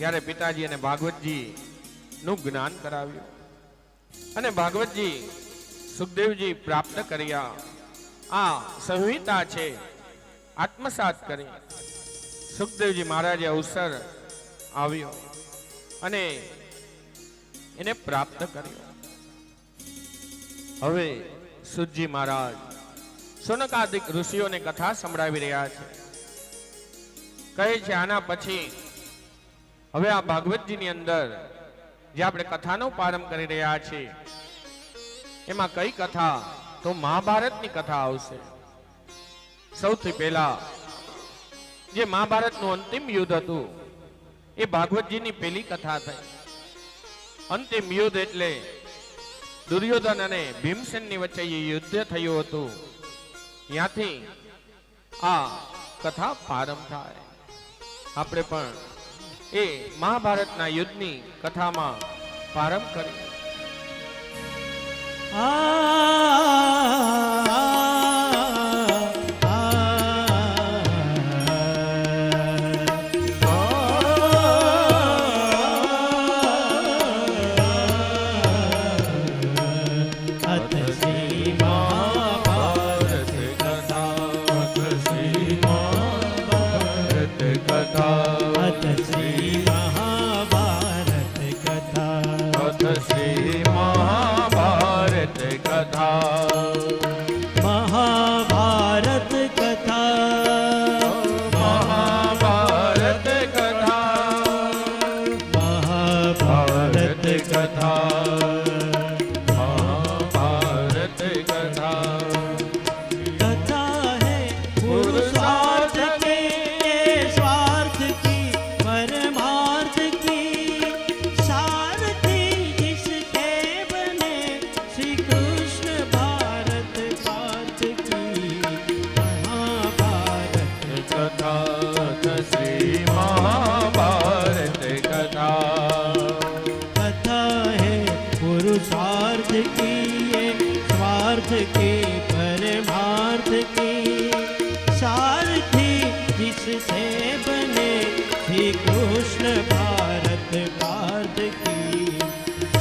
ત્યારે પિતાજી અને ભાગવતજી નું જ્ઞાન કરાવ્યું અને ભાગવતજી સુખદેવજી પ્રાપ્ત કર્યા. આ સંહિતા છે આત્મસાત કરી સુખદેવજી મહારાજે અવસર આવ્યો અને એને પ્રાપ્ત કર્યો. હવે સુજી મહારાજ સોનકાદિક ઋષિઓને કથા સંભળાવી રહ્યા છે. કહે છે આના પછી હવે આ ભાગવતજીની અંદર જે આપણે કથાનો પ્રારંભ કરી રહ્યા છીએ એમાં કઈ કથા તો મહાભારતની કથા આવશે. સૌથી પહેલા જે મહાભારતનું અંતિમ યુદ્ધ હતું એ ભાગવતજીની પહેલી કથા થઈ. અંતિમ યુદ્ધ એટલે દુર્યોધન અને ભીમસેનની વચ્ચે એ યુદ્ધ થયું હતું. ત્યાંથી આ કથા પ્રારંભ થાય. આપણે પણ એ મહાભારતના યુદ્ધની કથામાં પ્રારંભ કરીએ.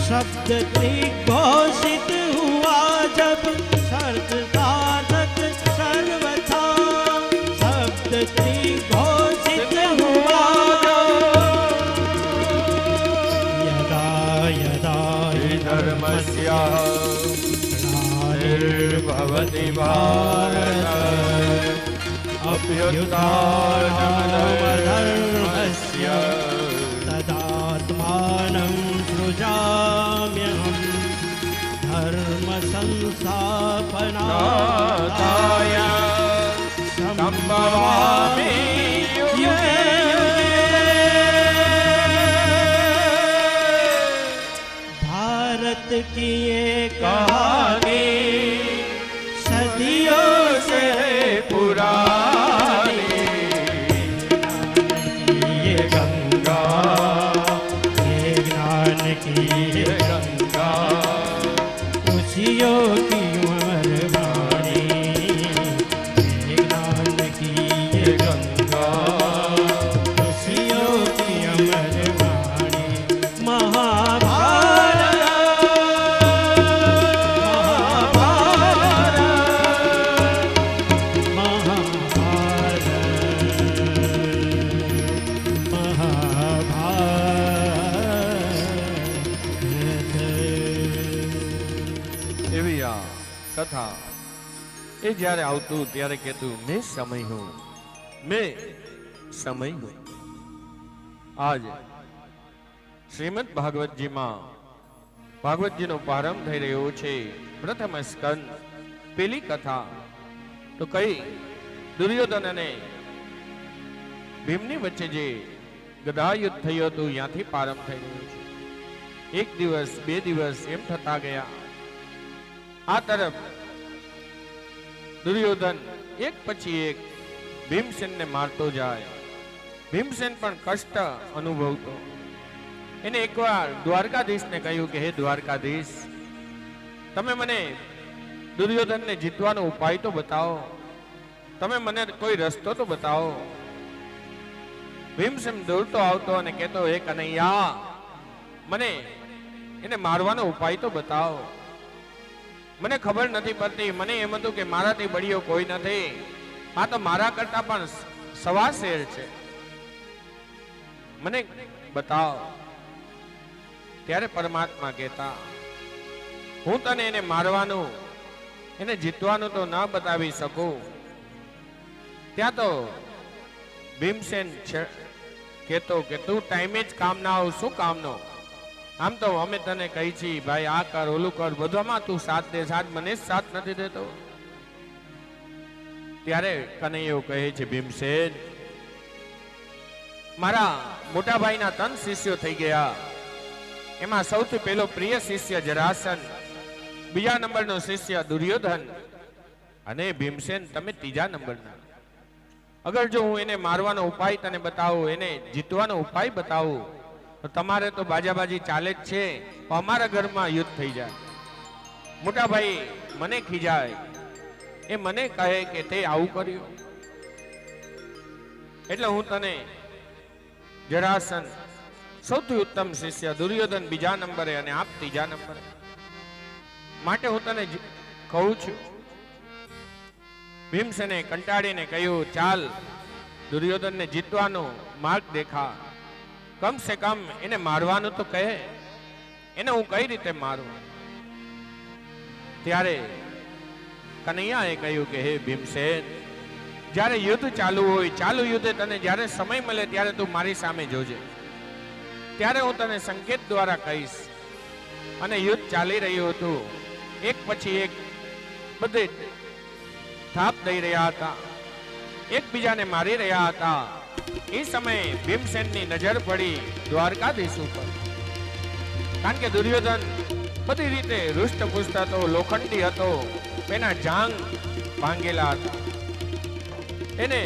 शब्द त्रिघोषित हुआ जब शर्त साधक सर्वथा. शब्द त्रिघोषित हुआ यदा यदा धर्मस्य ग्लानिर्भवति भारत अभ्युत्थानमधर्मस्य तदात्मानं सृजाम्यहम् धर्म संस्थापनाय संभवामि युगे भारत की ये कहानी सदियों से पुरानी ये गंगा ये ज्ञान की ये गंगा खुशियों की उम्र वाणी ये ज्ञान की ये गंगा खुशियों की उम्र वाणी महाभारत કથા એ જ્યારે આવતું ત્યારે કહેતું મેં સમય હું મેં સમય હું. આજ શ્રીમદ ભાગવતજીમાં ભાગવતજીનો પ્રારંભ થઈ રહ્યો છે. પ્રથમ સ્કંદ પેલી કથા તો કઈ દુર્યોધન અને ભીમની વચ્ચે જે ગદા યુદ્ધ થયું હતું ત્યાંથી પ્રારંભ થઈ રહ્યો છે. એક દિવસ બે દિવસ એમ થતા ગયા. આ તરફ દુર્યોધન એક પછી એક ભીમસેનને મારતો જાય. ભીમસેન પણ કષ્ટ અનુભવતો. એને એકવાર દ્વારકાધીશને કહ્યું કે હે દ્વારકાધીશ, તમે મને દુર્યોધનને જીતવાનો ઉપાય તો બતાવો, તમે મને કોઈ રસ્તો તો બતાવો. ભીમસેન દોડતો આવતો અને કહેતો, હે કનૈયા, મને એને મારવાનો ઉપાય તો બતાવો. મને ખબર નથી પડતી. મને એમ હતું કે મારાથી બળિયો કોઈ નથી. આ તો મારા કરતા પણ સવા શેર છે. મને બતાવો. ત્યારે પરમાત્મા કહેતા, હું તને એને મારવાનું, એને જીતવાનું તો ન બતાવી શકું. ત્યાં તો ભીમસેન કહેતો કે તું ટાઈમે જ કામ ના આવ. શું કામનો? આમ તો અમે તને કહી છીએ ભાઈ આ કર ઓલું કર, બધામાં તું સાથ દે. સાથ મને જ સાથ નથી દેતો. ત્યારે કનૈયો કહે છે, ભીમસેન, મારા મોટા ભાઈના 3 શિષ્યો થઈ ગયા. એમાં સૌથી પહેલો પ્રિય શિષ્ય જરાસન, બીજા નંબરનો શિષ્ય દુર્યોધન, અને ભીમસેન તમે ત્રીજા નંબરના. અગર જો હું એને મારવાનો ઉપાય તને બતાવું, એને જીતવાનો ઉપાય બતાવું, તો તમારે તો બાજાબાજી ચાલે જ છે. અમારા ઘરમાં યુદ્ધ થઈ જાય. મોટા ભાઈ મને ખીજાય. એ મને કહે કે તે આવું કર્યું. એટલે હું તને જરાસન સૌથી ઉત્તમ શિષ્ય, દુર્યોધન બીજા નંબરે અને આપ ત્રીજા નંબરે. માટે હું તને કહું છું. ભીમસેને કંટાળીને કહ્યું, ચાલ દુર્યોધનને જીતવાનો માર્ગ દેખા. કમ સે કમ એને મારવાનું તો કહે. એને હું કઈ રીતે મારું? ત્યારે કનૈયાએ કહ્યું કે હે ભીમસેન, જ્યારે યુદ્ધ ચાલુ હોય, ચાલુ યુદ્ધે તને જ્યારે સમય મળે ત્યારે તું મારી સામે જોજે. ત્યારે હું તને સંકેત દ્વારા કહીશ. અને યુદ્ધ ચાલી રહ્યું હતું. એક પછી એક બધે થાપ દઈ રહ્યા હતા, એકબીજાને મારી રહ્યા હતા. એ સમયે ભીમસેનની નજર પડી દ્વારકાધીશ ઉપર. કારણ કે દુર્યોધન બધી રીતે હૃષ્ટપુષ્ટ હતો, લોખંડી હતો, એના જાંગ ભાંગેલા હતા. એને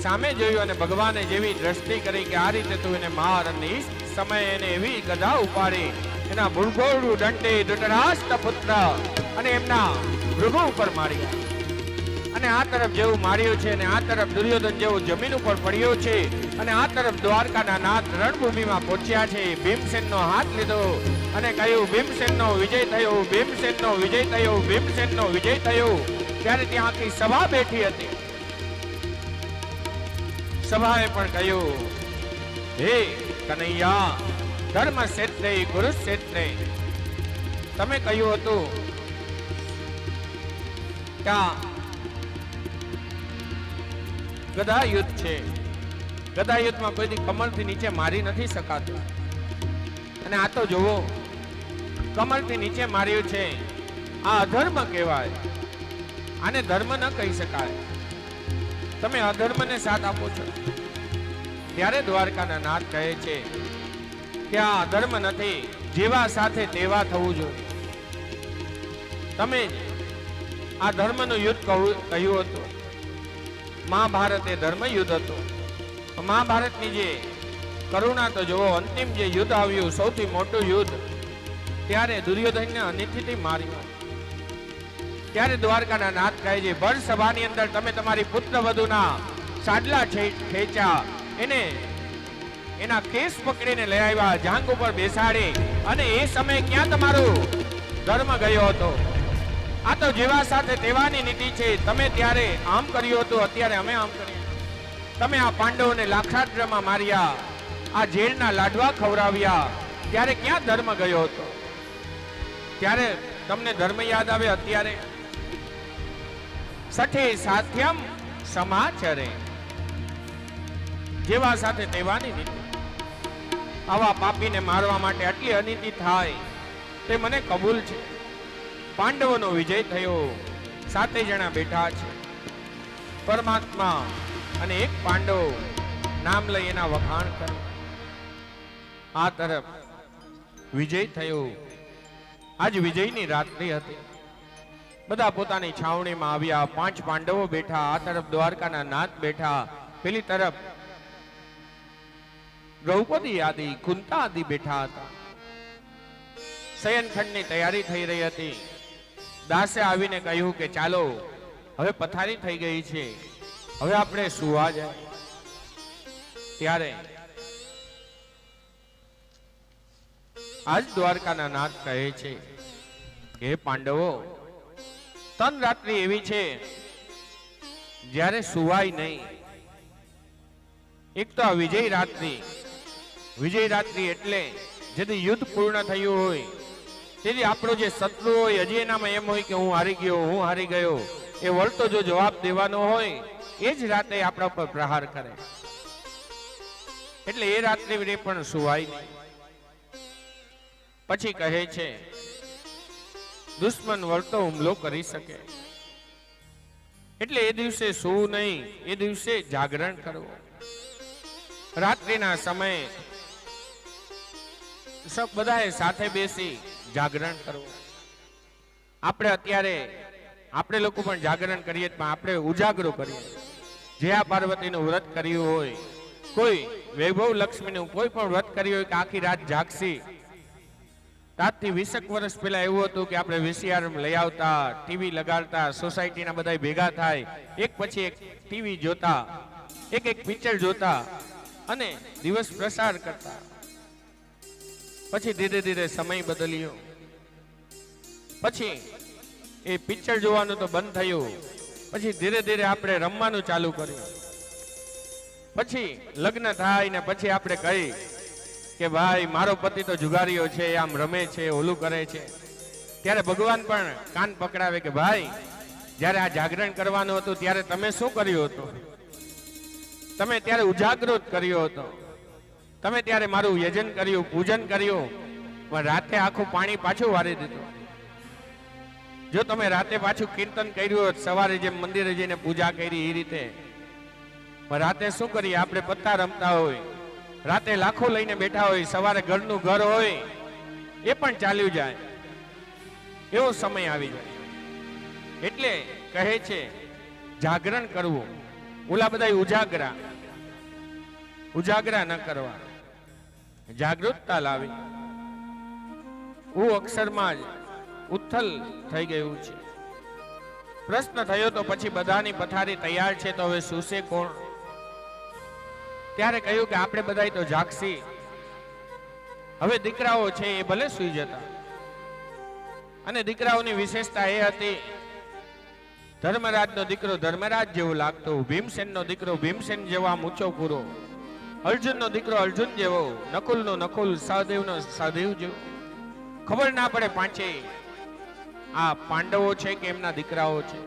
સામે જોયું અને ભગવાને જેવી દ્રષ્ટિ કરી કે આ રીતે તું એને માર. અને એ સમયે એને એવી ગદા ઉપાડી એના ભૂગોળું દંડે ધૃતરાષ્ટ્ર પુત્ર અને એમના ભૃગુ ઉપર માર્યા. અને આ તરફ જેવું માર્યું છે અને આ તરફ દુર્યોધન જેવું જમીન ઉપર પડ્યો છે અને આ તરફ દ્વારકાના નાથ રણભૂમિમાં પહોંચ્યા છે. ભીમસેનનો હાથ લીધો અને કહ્યું, ભીમસેનનો વિજય થયો, ભીમસેનનો વિજય થયો, ભીમસેનનો વિજય થયો. ત્યારે ત્યાં આખી સભા બેઠી હતી. સભાએ પણ કહ્યું, હે કનૈયા, ધર્મ ક્ષેત્રે કુરુક્ષેત્રે તમે કહ્યું હતું કે ગદા યુદ્ધ છે. ગદા યુદ્ધમાં કોઈ કમરથી નીચે મારી નથી શકાતું. અને આ તો જુઓ, કમરથી નીચે માર્યું છે. આ અધર્મ કહેવાય. આને ધર્મ ન કહી શકાય. તમે અધર્મને સાથ આપો છો. ત્યારે દ્વારકાના નાથ કહે છે કે આ અધર્મ નથી, જેવા સાથે તેવા થવું જોઈએ. તમે આ ધર્મનું યુદ્ધ કહ્યું હતું. મહાભારત એ ધર્મ યુદ્ધ હતું. મહાભારતની જે કરુણા તો જુઓ, અંતિમ જે યુદ્ધ આવ્યું, સૌથી મોટું યુદ્ધ, ત્યારે દુર્યોધનને અનિતિથી માર્યો. ત્યારે દ્વારકાના નાથ કહે છે, ભર સભાની અંદર તમે તમારી પુત્ર વધુના સાડલા ખેંચ્યા, એને એના કેસ પકડીને લઈ આવ્યા, જાંગ ઉપર બેસાડી. અને એ સમયે ક્યાં તમારો ધર્મ ગયો હતો? આ તો જેવા સાથે તેવાની નીતિ છે. તમે ત્યારે આમ કર્યું હતું, અત્યારે અમે આમ કરીએ. તમે આ પાંડવોને લાક્ષાગ્રહમાં માર્યા, આ જેલના લાડવા ખવડાવ્યા, ત્યારે ક્યાં ધર્મ ગયો હતો? ત્યારે તમને ધર્મ યાદ આવે અત્યારે? સઠે સાથ્યમ સમાચરે, જેવા સાથે તેવાની નીતિ. આવા પાપીને મારવા માટે આટલી અનીતિ થાય તે મને કબૂલ છે. પાંડવોનો વિજય થયો, 7 જણા બેઠા છે. પરમાત્મા અને એક પાંડવ નામ લઈ એના વખાણ કરે. આ તરફ વિજય થયો. આજ વિજયની રાત્રિ હતી. બધા પોતાની છાવણીમાં આવ્યા. 5 પાંડવો બેઠા, આ તરફ દ્વારકાના નાથ બેઠા, પેલી તરફ દ્રૌપદી આદિ, કુંતા આદિ બેઠા હતા. શયનખંડની તૈયારી થઈ રહી હતી. દાસે આવીને કહ્યું કે ચાલો, હવે પથારી થઈ ગઈ છે, હવે આપણે સુવા જાય. ત્યારે આજ દ્વારકાના નાથ કહે છે કે હે પાંડવો, 3 રાત્રિ એવી છે જ્યારે સુવાય નહીં. એક તો આ વિજય રાત્રિ. વિજય રાત્રિ એટલે જેથી યુદ્ધ પૂર્ણ થયું હોય, તેથી આપણો જે શત્રુ હોય હજી એનામાં એમ હોય કે હું હારી ગયો, એ વળતો જો જવાબ દેવાનો હોય એ જ રાતે આપણા પર પ્રહાર કરે. એટલે એ રાત્રે પણ સુવાય નહીં. પછી કહે છે દુશ્મન વળતો હુમલો કરી શકે, એટલે એ દિવસે સૂવું નહીં, એ દિવસે જાગરણ કરવું. રાત્રિના સમયે બધાએ સાથે બેસી જાગરણ કરવું. આપણે લોકો પણ જાગરણ કરીએ, પણ આપણે ઉજાગરો કરીએ. જયા પાર્વતીનું વ્રત કર્યું હોય, કોઈ વૈભવ લક્ષ્મીનું કોઈ પણ વ્રત કર્યું હોય કે આખી રાત જાગસી. આજથી 20 વર્ષ પહેલા એવું હતું કે આપણે VCR લઈ આવતા, ટીવી લગાડતા, સોસાયટીના બધા ભેગા થાય, એક પછી એક ટીવી જોતા, એક પિક્ચર જોતા અને દિવસ પ્રસાર કરતા. પછી ધીરે ધીરે સમય બદલ્યો. પછી એ પિક્ચર જોવાનું તો બંધ થયું. પછી ધીરે ધીરે આપણે રમવાનું ચાલુ કર્યું. પછી લગ્ન થાય ને પછી આપણે કહી કે ભાઈ મારો પતિ તો જુગારીઓ છે, આમ રમે છે, ઓલું કરે છે. ત્યારે ભગવાન પણ કાન પકડાવે કે ભાઈ, જ્યારે આ જાગરણ કરવાનું હતું ત્યારે તમે શું કર્યું હતું? તમે ત્યારે ઉજાગરો કર્યો હતો, તમે ત્યારે મારું યજન કર્યું, પૂજન કર્યું, પણ રાતે આખું પાણી પાછું વારી દીધું. જો તમે રાતે પાછું કીર્તન કર્યું હોત, સવારે જેમ મંદિરે જઈને પૂજા કરી એ રીતે, પણ રાતે શું કરીએ? આપણે પત્તા રમતા હોય, રાતે લાખો લઈને બેઠા હોય, સવારે ઘરનું ઘર હોય એ પણ ચાલ્યું જાય, એવો સમય આવી જાય. એટલે કહે છે જાગરણ કરવું. ઓલા બધા ઉજાગરા ન કરવા, જાગૃતતા લાવી. અક્ષરમાં જ ઉથલ થઈ ગયું છે. પ્રશ્ન થયો તો પછી બધાની પથારી તૈયાર છે, તો હવે સુશે કોણ? ત્યારે કહ્યું કે આપણે બધા તો જાગસી. હવે દીકરાઓ છે એ ભલે સુઈ જતા. અને દીકરાઓની વિશેષતા એ હતી, ધર્મરાજનો દીકરો ધર્મરાજ જેવો લાગતો, ભીમસેનનો દીકરો ભીમસેન જેવા મૂછો પૂરો, અર્જુનનો દીકરો અર્જુન જેવો, નકુલનો નકુલ, સહદેવનો સહદેવ જેવો. ખબર ના પડે પાંચે આ પાંડવો છે કે એમના દીકરાઓ છે.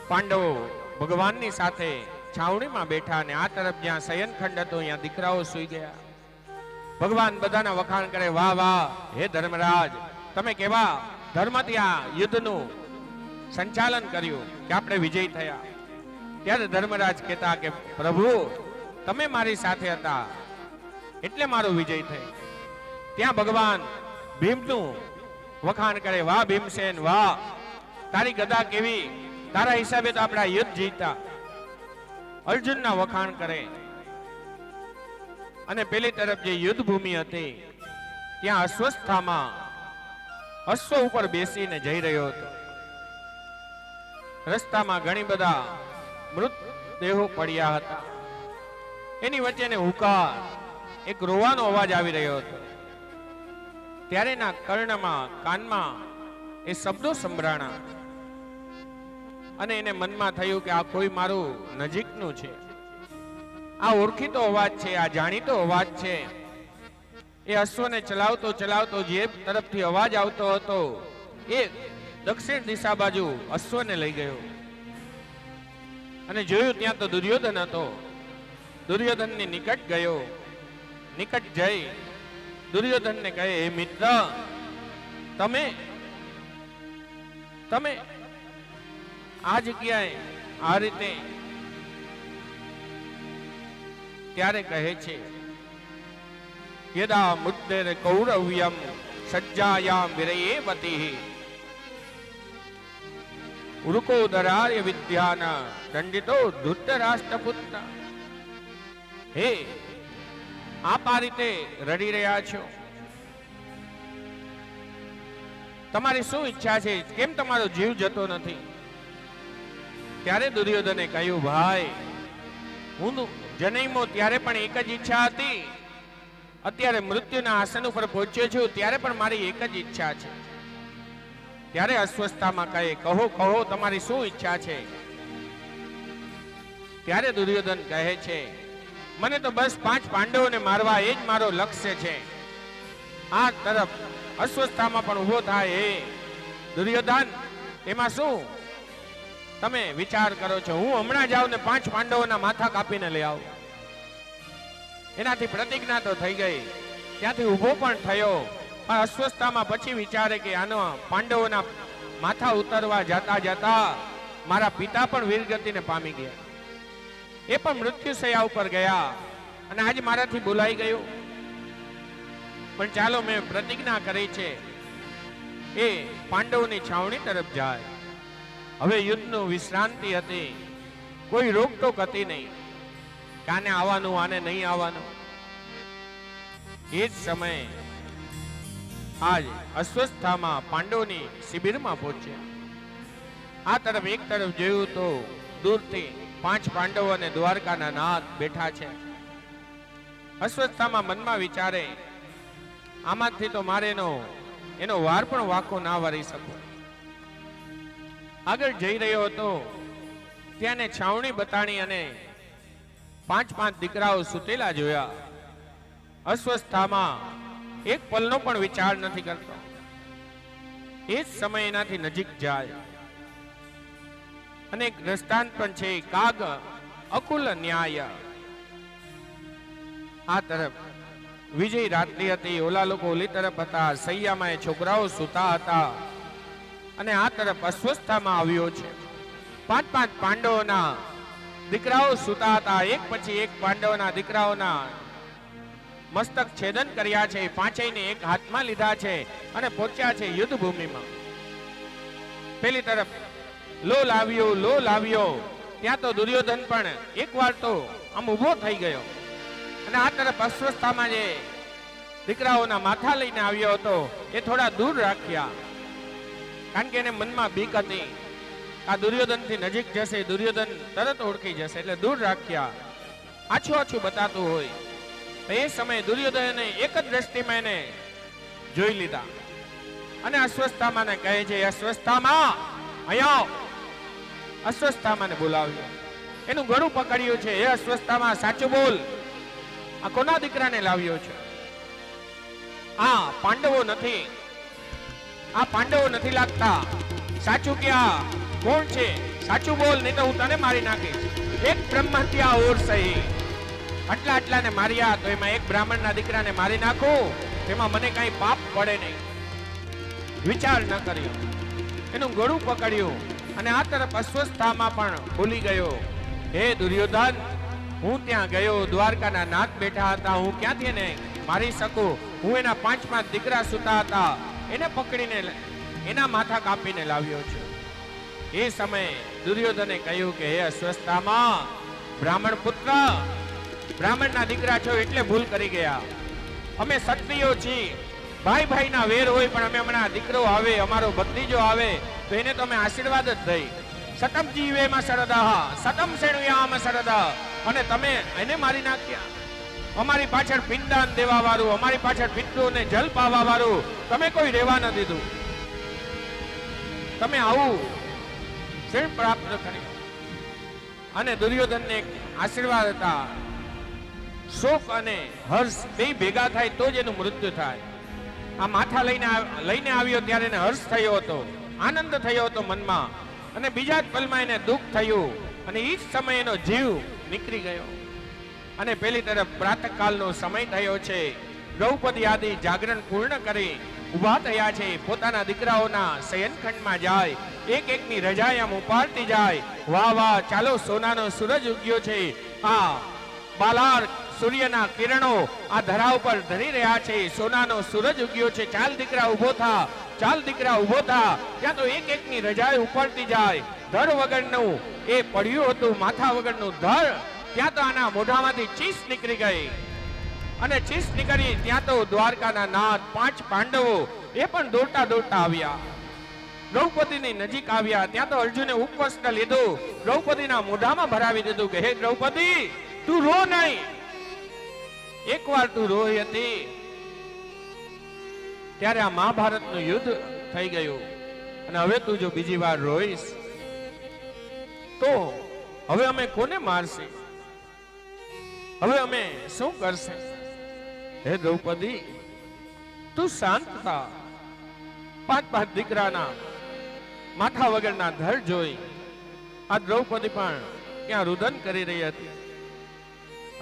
પાંડવો ભગવાનની સાથે છાવણીમાં બેઠા અને આ તરફ જ્યાં શયનખંડ હતો ત્યાં દીકરાઓ સૂઈ ગયા. ભગવાન બધાના વખાણ કરે, વાહ વાહ હે ધર્મરાજ, તમે કેવા ધર્મથી આ યુદ્ધનું સંચાલન કર્યું કે આપણે વિજય થયા. ત્યારે ધર્મરાજ કહેતા કે પ્રભુ, તમે મારી સાથે હતા એટલે મારો વિજય થયો. ત્યાં ભગવાન ભીમનું વખાણ કરે, વાહ ભીમસેન વાહ, તારી ગદા કેવી, તારા હિસાબે તો આપણા યુદ્ધ જીતા. અર્જુનના વખાણ કરે. અને પેલી તરફ જે યુદ્ધ ભૂમિ હતી ત્યાં અશ્વસ્થામાં અશ્વ ઉપર બેસીને જઈ રહ્યો હતો. રસ્તામાં ઘણી બધા મૃતદેહો પડ્યા હતા. એની વચ્ચેને હુંકાર, એક રોવાનો અવાજ આવી રહ્યો હતો. ત્યારે એના કર્ણમાં, કાનમાં એ શબ્દો સંભળાણા અને એને મનમાં થયું કે આ કોઈ મારું નજીકનું છે, આ ઓળખીતો અવાજ છે, આ જાણીતો અવાજ છે. એ અશ્વને ચલાવતો ચલાવતો જે તરફથી અવાજ આવતો હતો એ દક્ષિણ દિશા બાજુ અશ્વને લઈ ગયો. અને જોયું ત્યાં તો દુર્યોધન હતો. દુર્યોધનની નિકટ ગયો. નિકટ જઈ દુર્યોધનને કહે, હે મિત્ર, તમે આ જગ્યાએ આ રીતે. ત્યારે કહે છે, યદા મુદ્દેર કૌરવ્યમ સજ્જાયામ વિરયેવતી ઉરુકોદરાય વિદ્યાના દંડિતો ધૃતરાષ્ટ્રપુત્ર. હે, આપ આ રીતે રડી રહ્યા છો, તમારી શું ઈચ્છા છે? કેમ તમારો જીવ જતો નથી? ત્યારે દુર્યોધને કહ્યું, ભાઈ, હું જન્મ્યો ત્યારે પણ એક જ ઈચ્છા હતી, અત્યારે મૃત્યુના આસન ઉપર પહોંચ્યો છું ત્યારે પણ મારી એક જ ઈચ્છા છે. ત્યારે અસ્વસ્થતામાં કહે, કહો કહો તમારી શું ઈચ્છા છે? ત્યારે દુર્યોધન કહે છે, મને તો બસ 5 પાંડવોને મારવા એ જ મારો લક્ષ્ય છે. આ તરફ અસ્વસ્થતામાં પણ ઉભો થાય, હે દુર્યોધન એમાં શું તમે વિચાર કરો છો? હું હમણાં જાઉં ને 5 પાંડવોના માથા કાપીને લઈ આવું. એનાથી પ્રતિજ્ઞા તો થઈ ગઈ, ત્યાંથી ઉભો પણ થયો, પણ અસ્વસ્થતામાં પછી વિચારે કે આનો પાંડવોના માથા ઉતરવા જતા જતા મારા પિતા પણ વીરગતિને પામી ગયા, એ પણ મૃત્યુશૈયા ઉપર ગયા, અને આજ મારાથી બોલાઈ ગયું. પણ ચાલો મેં પ્રતિજ્ઞા કરી છે, એ પાંડવોની છાવણી તરફ જાય. હવે યુદ્ધનું વિશ્રાંતિ હતી, કોઈ રોકટોક હતી નહીં, કાને આવવાનું આને નહીં આવવાનું. એ જ સમયે આજ અસ્વસ્થતામાં પાંડવોની શિબિરમાં પહોંચ્યા. આ તરફ એક તરફ જોયું તો દૂરથી 5 પાંડવો અને દ્વારકાના નાથ બેઠા છે. અસ્વસ્થતામાં મનમાં વિચારે, આમાંથી તો મારે એનો વાર પણ વાંકો ના વારી શકું. આગળ જઈ રહ્યો હતો, ત્યાંને છાવણી બતાણી અને 5 દીકરાઓ સુતેલા જોયા. અસ્વસ્થતામાં એક પલનો પણ વિચાર નથી કરતો. એ જ સમય એનાથી નજીક જાય અને એક દ્રષ્ટાંત પણ છે, કાગ અકુલ ન્યાય. આ તરફ વિજય રાત્રિ હતી, ઓલા લોકો ઓલી તરફ હતા, સૈયામાં એ છોકરાઓ સૂતા હતા, અને આ તરફ અસ્વસ્થતામાં આવ્યો છે. 5 પાંડવોના દીકરાઓ સૂતા હતા, એક પછી એક પાંડવોના દીકરાઓના મસ્તક છેદન કર્યા છે, 5ને એક હાથમાં લીધા છે અને પહોંચ્યા છે યુદ્ધ ભૂમિમાં. પેલી તરફ લો લાવ્યો, ત્યાં તો દુર્યોધન પણ એકવાર તો આમ ઊભો થઈ ગયો, અને આ તરફ અસ્વસ્થતામાં જે દીકરાઓના માથા લઈને આવ્યો હતો એ થોડા દૂર રાખ્યા, કારણ કે એને મનમાં બીક હતી, આ દુર્યોધનથી નજીક જશે, દુર્યોધન તરત ઓળખી જશે, એટલે દૂર રાખ્યા. આછું બતાતું હોય. એ સમયે દુર્યોધને એક જ દ્રષ્ટિમાં એને જોઈ લીધા અને અસ્વસ્થતામાં કહે છે, અસ્વસ્થતામાં અહીંયા. અસ્વસ્થતામાં બોલાવ્યો, એનું ગળું પકડ્યું છે. એ અસ્વસ્થતામાં સાચું બોલ, આ કોના દીકરાને લાવ્યો છે? આ પાંડવો નથી લાગતા. સાચું કે આ કોણ છે? સાચું બોલ, નહીં તો હું તને મારી નાખીશ. એક બ્રહ્મ હત્યા ઓર સહી. આટલાને માર્યા તો એમાં એક બ્રાહ્મણના દીકરાને મારી નાખું, તેમાં મને કઈ પાપ પડે નહીં. વિચાર ન કર્યો, એનું ગળું પકડ્યું અને આ તરફ અસ્વસ્થતામાં પણ બોલી ગયો, હે દુર્યોધન, હું ત્યાં ગયો, દ્વારકાના નાથ બેઠા હતા, હું ક્યાંથી એને મારી શકું? હું એના 5 દીકરા સૂતા હતા, એને પકડીને એના માથા કાપીને લાવ્યો છું. એ સમયે દુર્યોધને કહ્યું કે હે અસ્વસ્થતામાં, બ્રાહ્મણ પુત્ર, બ્રાહ્મણના દીકરા છો એટલે ભૂલ કરી ગયા. અમે ક્ષત્રિયો છીએ, ભાઈના વેર હોય, પણ અમે હમણાં દીકરો આવે, અમારો ભત્રીજો આવે તો એને તો અમે આશીર્વાદ જ દઈ. સતમ જીવેમાં શરદઃ સતમ શેણુયામ શરદઃ, અને તમે એને મારી નાખ્યા. અમારી પાછળ પિંડદાન દેવા વાળું, અમારી પાછળ પિતૃઓને જલ પાવા વાળું તમે કોઈ રહેવા ન દીધું. તમે આવું શેણ પ્રાપ્ત કર્યું. અને દુર્યોધનને આશીર્વાદ હતા, શોક અને હર્ષ બે ભેગા થાય તો જ એનું મૃત્યુ થાય. આ માથા લઈને આવ્યો ત્યારે એને હર્ષ થયો હતો, આનંદ થયો હતો મનમાં, અને બીજા જ પલમાં એને દુઃખ થયું, અને એ જ સમયે એનો જીવ નીકળી ગયો. અને પેલી તરફ પ્રાતઃકાલનો સમય થયો છે. દ્રૌપદી આદિ જાગરણ પૂર્ણ કરી ઉભા થયા છે, પોતાના દીકરાઓના શયનખંડમાં જાય, એકની રજાઈ આમ ઉપાડતી જાય. વાહ વાહ, ચાલો, સોનાનો સૂરજ ઉગ્યો છે. આ બાલાર સૂર્યના કિરણો આ ધરા ઉપર ધરી રહ્યા છે, સોનાનો સૂરજ ઉગ્યો છે. ચાલ દીકરા ઉભો થા, ચાલ દીકરા ઉભો થા. ત્યાં તો એકની રજાઈ ઉપાડતી જાય. ધર વગરનું એ પડ્યું હતું, માથા વગરનું ધર, ત્યાં તો આના મોઢામાંથી ચીસ નીકળી ગઈ. અને ચીસ નીકળી ત્યાં તો દ્વારકાના નાથ 5 પાંડવો એ પણ દોડતા આવ્યા, દ્રૌપદીની નજીક આવ્યા. ત્યાં તો અર્જુને ઉપવસ્ત્ર લીધું, દ્રૌપદીના મોઢામાં ભરાવી દીધું કે હે દ્રૌપદી, તું રો નહીં. એકવાર તું રોઈ હતી ત્યારે આ મહાભારતનું યુદ્ધ થઈ ગયું, અને હવે તું જો બીજી વાર રોઈશ તો હવે અમે કોને મારશે? હવે અમે શું કરશે? હે દ્રૌપદી, તું શાંત થા. 5 દીકરાના માથા વગરના ધડ જોઈ આ દ્રૌપદી પણ ત્યાં રુદન કરી રહી હતી.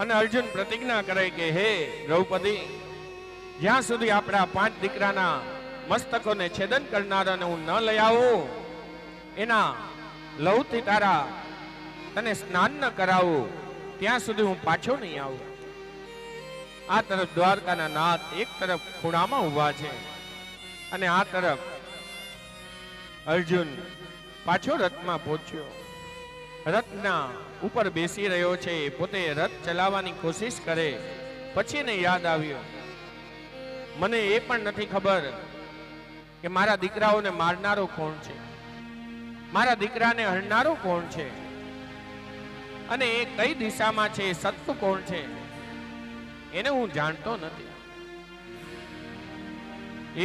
અને અર્જુન પ્રતિજ્ઞા કરે કે હે દ્રૌપદી, જ્યાં સુધી આપણા 5 દીકરાના મસ્તકોને છેદન કરનારાને હું ન લઈ આવું, એના લહુથી તારા તને સ્નાન ન કરાવું, ત્યાં સુધી હું પાછો નહીં આવું. આ તરફ દ્વારકાના નાથ એક તરફ ખૂણામાં ઊભા છે, અને આ તરફ અર્જુન પાછો રથમાં પહોંચ્યો. રથના ઉપર બેસી રહ્યો છે, પોતે રથ ચલાવવાની કોશિશ કરે. પછી એને યાદ આવ્યો, મને એ પણ નથી ખબર કે મારા દીકરાઓને મારનારો કોણ છે, મારા દીકરાને હણનારો કોણ છે, અને એ કઈ દિશામાં છે, સત્તુ કોણ છે, એને હું જાણતો નથી.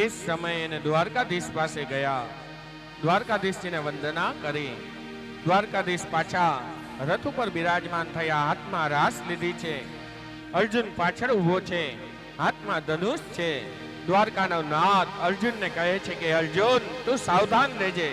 એ સમયે એને દ્વારકાધીશ પાસે ગયા, દ્વારકાધીશજીને વંદના કરી. દ્વારકાધીશ પાછા રથ ઉપર બિરાજમાન થયા, હાથમાં રાસ લીધી છે. અર્જુન પાછળ ઊભો છે, હાથમાં ધનુષ છે. દ્વારકાનો નાથ અર્જુનને કહે છે કે અર્જુન તું સાવધાન રહેજે,